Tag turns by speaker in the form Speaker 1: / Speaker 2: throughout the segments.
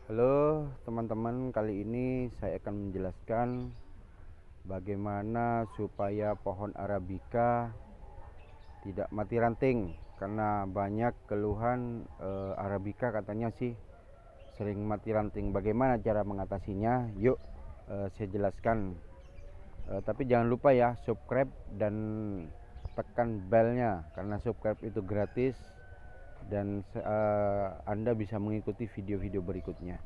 Speaker 1: Halo teman-teman, kali ini saya akan menjelaskan bagaimana supaya pohon Arabica tidak mati ranting. Karena banyak keluhan Arabica katanya sih sering mati ranting. Bagaimana cara mengatasinya? Yuk saya jelaskan. Tapi jangan lupa ya, subscribe dan tekan belnya, karena subscribe itu gratis dan Anda bisa mengikuti video-video berikutnya.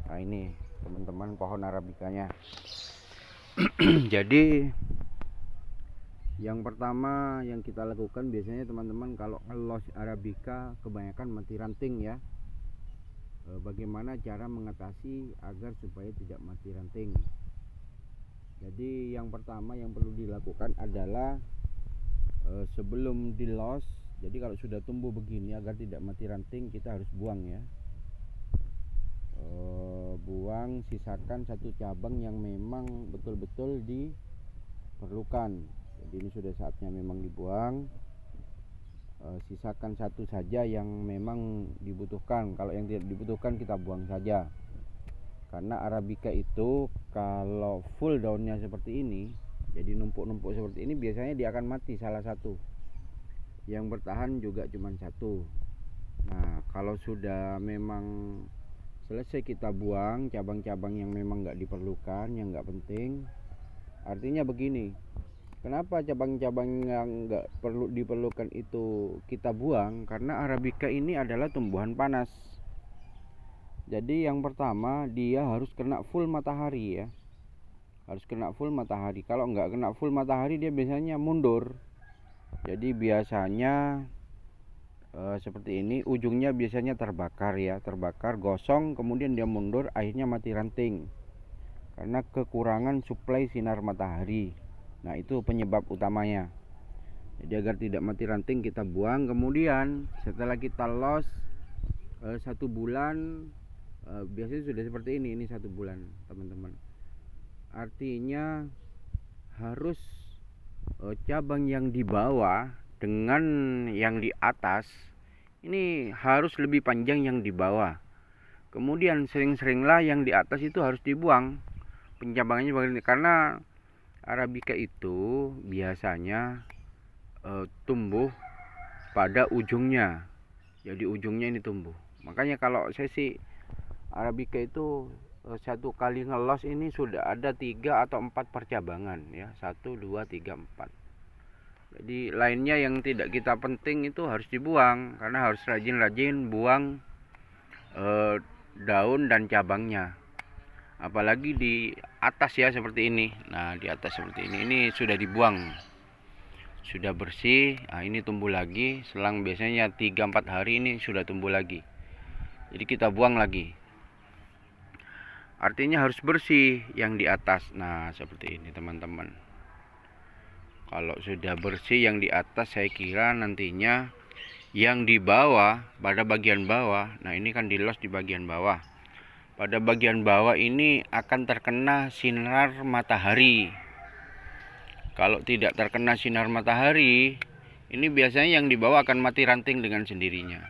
Speaker 1: Nah ini teman-teman pohon arabikanya. Jadi yang pertama yang kita lakukan biasanya teman-teman, kalau ngelos arabica kebanyakan mati ranting ya. Bagaimana cara mengatasi agar supaya tidak mati ranting? Jadi yang pertama yang perlu dilakukan adalah sebelum dilos, jadi kalau sudah tumbuh begini, agar tidak mati ranting kita harus buang ya. Buang, sisakan satu cabang yang memang betul-betul diperlukan. Jadi ini sudah saatnya memang dibuang. Sisakan satu saja yang memang dibutuhkan. Kalau yang tidak dibutuhkan kita buang saja. Karena arabica itu kalau full daunnya seperti ini, jadi numpuk-numpuk seperti ini, biasanya dia akan mati salah satu. Yang bertahan juga cuma satu. Nah kalau sudah memang selesai kita buang cabang-cabang yang memang nggak diperlukan, yang nggak penting. Artinya begini, kenapa cabang-cabang yang nggak perlu diperlukan itu kita buang? Karena arabica ini adalah tumbuhan panas. Jadi yang pertama dia harus kena full matahari ya, harus kena full matahari. Kalau nggak kena full matahari dia biasanya mundur. Jadi biasanya seperti ini, ujungnya biasanya terbakar ya, terbakar gosong, kemudian dia mundur, akhirnya mati ranting karena kekurangan suplai sinar matahari. Nah itu penyebab utamanya. Jadi agar tidak mati ranting kita buang. Kemudian setelah kita los 1 bulan, biasanya sudah seperti ini 1 bulan teman-teman. Artinya harus cabang yang di bawah dengan yang di atas ini harus lebih panjang yang di bawah. Kemudian sering-seringlah yang di atas itu harus dibuang pencabangannya begini, karena arabica itu biasanya tumbuh pada ujungnya. Jadi ujungnya ini tumbuh. Makanya kalau saya sih arabica itu satu kali ngelos ini sudah ada 3 atau 4 percabangan ya, 1, 2, 3, 4. Jadi lainnya yang tidak kita penting itu harus dibuang, karena harus rajin-rajin buang daun dan cabangnya. Apalagi di atas ya seperti ini. Nah di atas seperti ini sudah dibuang, sudah bersih. Nah ini tumbuh lagi, selang biasanya 3-4 hari ini sudah tumbuh lagi. Jadi kita buang lagi. Artinya harus bersih yang di atas. Nah seperti ini teman-teman. Kalau sudah bersih yang di atas, saya kira nantinya yang di bawah, pada bagian bawah, nah ini kan dilos di bagian bawah. Pada bagian bawah ini akan terkena sinar matahari. Kalau tidak terkena sinar matahari, ini biasanya yang di bawah akan mati ranting dengan sendirinya.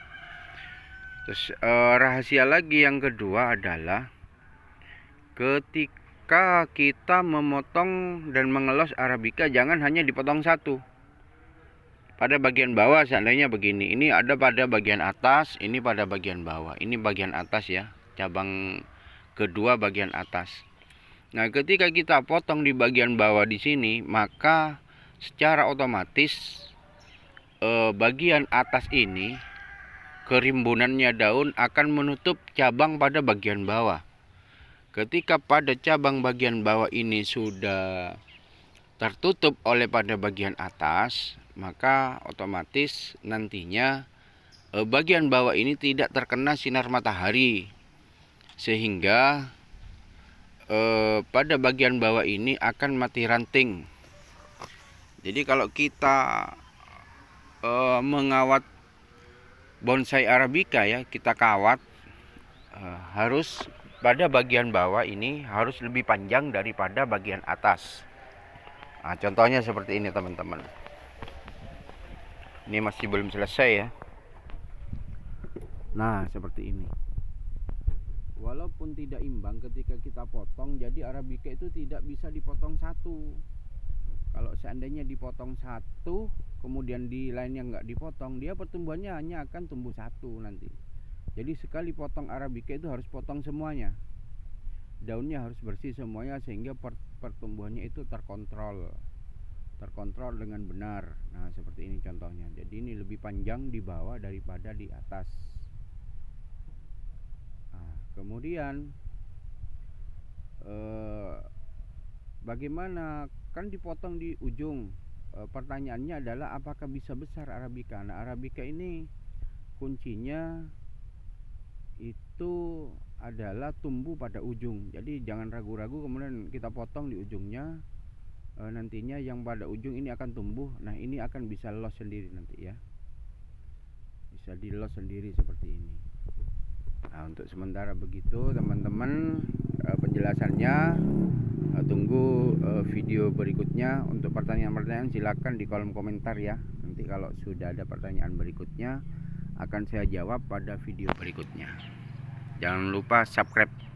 Speaker 1: Terus rahasia lagi yang kedua adalah ketika kita memotong dan mengelos arabica, jangan hanya dipotong satu. Pada bagian bawah seandainya begini, ini ada pada bagian atas, ini pada bagian bawah. Ini bagian atas ya, cabang kedua bagian atas. Nah ketika kita potong di bagian bawah di sini, maka secara otomatis bagian atas ini, kerimbunannya daun akan menutup cabang pada bagian bawah. Ketika pada cabang bagian bawah ini sudah tertutup oleh pada bagian atas, maka otomatis nantinya bagian bawah ini tidak terkena sinar matahari, sehingga pada bagian bawah ini akan mati ranting. Jadi kalau kita mengawat bonsai arabica ya, kita kawat harus pada bagian bawah ini harus lebih panjang daripada bagian atas. Nah, contohnya seperti ini teman-teman. Ini masih belum selesai ya. Nah seperti ini. walaupun tidak imbang ketika kita potong, jadi Arabica itu tidak bisa dipotong satu. Kalau seandainya dipotong satu, kemudian di lainnya nggak dipotong, dia pertumbuhannya hanya akan tumbuh satu nanti. Jadi sekali potong Arabica itu harus potong semuanya. Daunnya harus bersih semuanya sehingga pertumbuhannya itu terkontrol dengan benar. Nah, seperti ini contohnya. Jadi ini lebih panjang di bawah daripada di atas. Nah, kemudian bagaimana, kan dipotong di ujung. Pertanyaannya adalah apakah bisa besar Arabica. Nah, Arabica ini kuncinya itu adalah tumbuh pada ujung. Jadi jangan ragu-ragu kemudian kita potong di ujungnya. Nantinya yang pada ujung ini akan tumbuh. Nah, ini akan bisa los sendiri nanti ya, bisa di los sendiri seperti ini. Nah, untuk sementara begitu teman-teman penjelasannya. Tunggu video berikutnya. Untuk pertanyaan-pertanyaan silakan di kolom komentar ya. Nanti kalau sudah ada pertanyaan berikutnya akan saya jawab pada video berikutnya. Jangan lupa subscribe.